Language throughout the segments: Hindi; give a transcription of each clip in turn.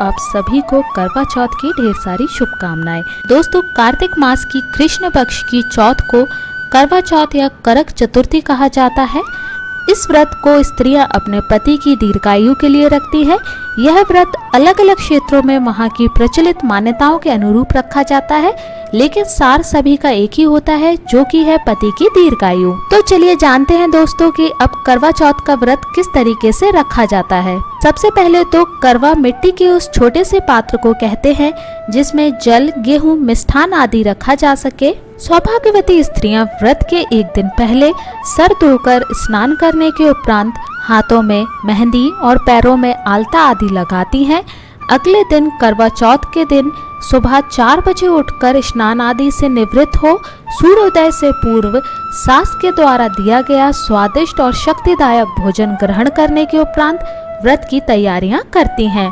आप सभी को करवा चौथ की ढेर सारी शुभकामनाएं। दोस्तों, कार्तिक मास की कृष्ण पक्ष की चौथ को करवा चौथ या करक चतुर्थी कहा जाता है। इस व्रत को स्त्रियां अपने पति की दीर्घायु के लिए रखती है। यह व्रत अलग अलग क्षेत्रों में वहां की प्रचलित मान्यताओं के अनुरूप रखा जाता है, लेकिन सार सभी का एक ही होता है, जो कि है पति की दीर्घायु। तो चलिए जानते हैं दोस्तों कि अब करवा चौथ का व्रत किस तरीके से रखा जाता है। सबसे पहले तो करवा मिट्टी के उस छोटे से पात्र को कहते हैं जिसमें जल, गेहूं, मिष्ठान आदि रखा जा सके। सौभाग्यवती स्त्रियां व्रत के एक दिन पहले सर धोकर स्नान करने के उपरांत हाथों में मेहंदी और पैरों में आलता आदि लगाती हैं। अगले दिन करवा चौथ के दिन सुबह 4 बजे उठकर स्नान आदि से निवृत्त हो सूर्योदय से पूर्व सास के द्वारा दिया गया स्वादिष्ट और शक्तिदायक भोजन ग्रहण करने के उपरांत व्रत की तैयारियां करती हैं।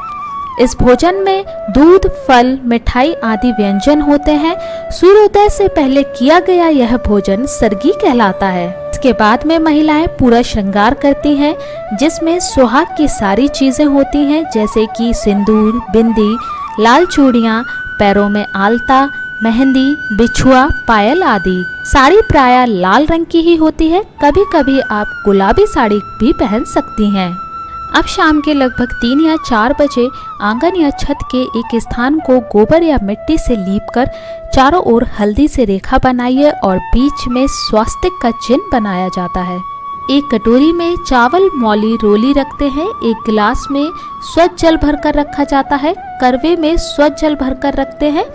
इस भोजन में दूध, फल, मिठाई आदि व्यंजन होते हैं। सूर्योदय से पहले किया गया यह भोजन सरगी कहलाता है। इसके बाद में महिलाएं पूरा श्रृंगार करती हैं, जिसमें सुहाग की सारी चीजें होती हैं, जैसे कि सिंदूर, बिंदी, लाल चूड़ियां, पैरों में आलता, मेहंदी, बिछुआ, पायल आदि। साड़ी प्रायः लाल रंग की ही होती है। कभी कभी आप गुलाबी साड़ी भी पहन सकती हैं। अब शाम के लगभग 3 या 4 बजे आंगन या छत के एक स्थान को गोबर या मिट्टी से लीपकर चारों ओर हल्दी से रेखा बनाइए और बीच में स्वास्तिक का चिन्ह बनाया जाता है। एक कटोरी में चावल, मौली, रोली रखते हैं। एक गिलास में स्वच्छ जल भरकर रखा जाता है। करवे में स्वच्छ जल भरकर रखते हैं।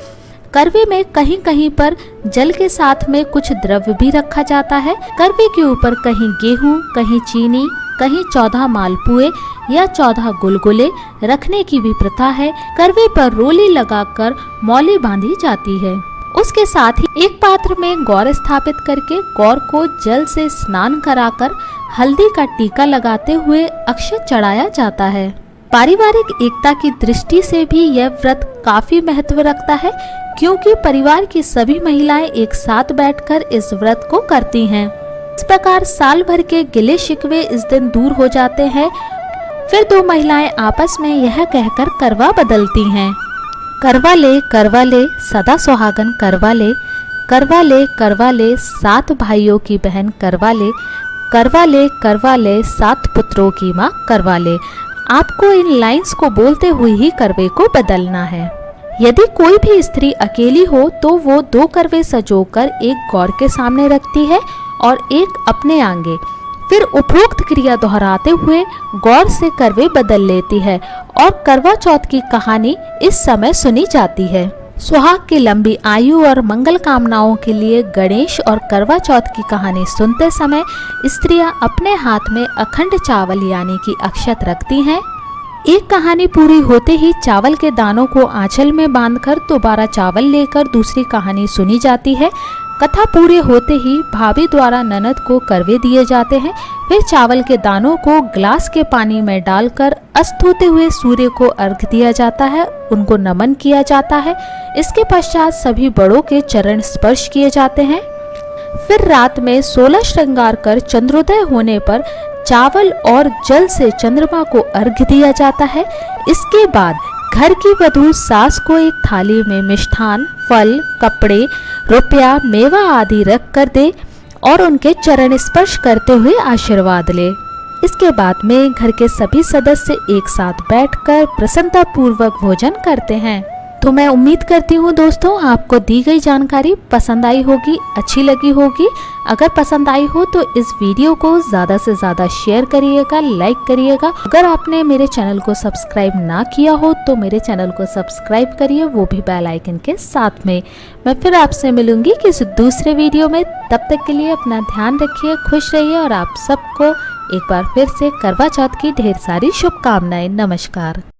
करवे में कहीं कहीं पर जल के साथ में कुछ द्रव्य भी रखा जाता है। करवे के ऊपर कहीं गेहूं, कहीं चीनी, कहीं 14 मालपुए या 14 गुलगुले रखने की भी प्रथा है। करवे पर रोली लगाकर मौली बांधी जाती है। उसके साथ ही एक पात्र में गौर स्थापित करके गौर को जल से स्नान कराकर हल्दी का टीका लगाते हुए अक्षत चढ़ाया जाता है। पारिवारिक एकता की दृष्टि से भी यह व्रत काफी महत्व रखता है, क्योंकि परिवार की सभी महिलाएं एक साथ बैठकर इस व्रत को करती हैं। इस प्रकार साल भर के गिले शिकवे इस दिन दूर हो जाते हैं। फिर 2 महिलाएं आपस में यह कहकर करवा बदलती हैं। करवा ले सदा सुहागन करवा ले, करवा ले 7 भाइयों की बहन करवा ले 7 पुत्रों की माँ करवा ले। आपको इन लाइंस को बोलते हुए ही करवे को बदलना है। यदि कोई भी स्त्री अकेली हो तो वो 2 करवे सजोकर एक गौर के सामने रखती है और एक अपने आगे। फिर उपरोक्त क्रिया दोहराते हुए गौर से करवे बदल लेती है और करवा चौथ की कहानी इस समय सुनी जाती है। सुहाग की लंबी आयु और मंगल कामनाओं के लिए गणेश और करवा चौथ की कहानी सुनते समय स्त्रियां अपने हाथ में अखंड चावल यानी कि अक्षत रखती हैं। एक कहानी पूरी होते ही चावल के दानों को आंचल में बांधकर दोबारा चावल लेकर दूसरी कहानी सुनी जाती है। कथा पूरे होते ही भाभी द्वारा ननद को करवे दिए जाते हैं। फिर चावल के दानों को गिलास के पानी में डालकर अस्त होते हुए सूर्य को अर्घ दिया जाता है, उनको नमन किया जाता है। इसके पश्चात सभी बड़ों के चरण स्पर्श किए जाते हैं। फिर रात में 16 श्रृंगार कर चंद्रोदय होने पर चावल और जल से चंद्रमा को अर्घ दिया जाता है। इसके बाद घर की वधू सास को एक थाली में मिष्ठान, फल, कपड़े, रुपया, मेवा आदि रख कर दे और उनके चरण स्पर्श करते हुए आशीर्वाद ले। इसके बाद में घर के सभी सदस्य एक साथ बैठकर प्रसन्नता पूर्वक भोजन करते हैं। तो मैं उम्मीद करती हूँ दोस्तों आपको दी गई जानकारी पसंद आई होगी, अच्छी लगी होगी। अगर पसंद आई हो तो इस वीडियो को ज़्यादा से ज़्यादा शेयर करिएगा, लाइक करिएगा। अगर आपने मेरे चैनल को सब्सक्राइब ना किया हो तो मेरे चैनल को सब्सक्राइब करिए, वो भी बेल आइकन के साथ में। मैं फिर आपसे मिलूंगी किसी दूसरे वीडियो में। तब तक के लिए अपना ध्यान रखिए, खुश रहिए और आप सबको एक बार फिर से करवा चौथ की ढेर सारी शुभकामनाएं। नमस्कार।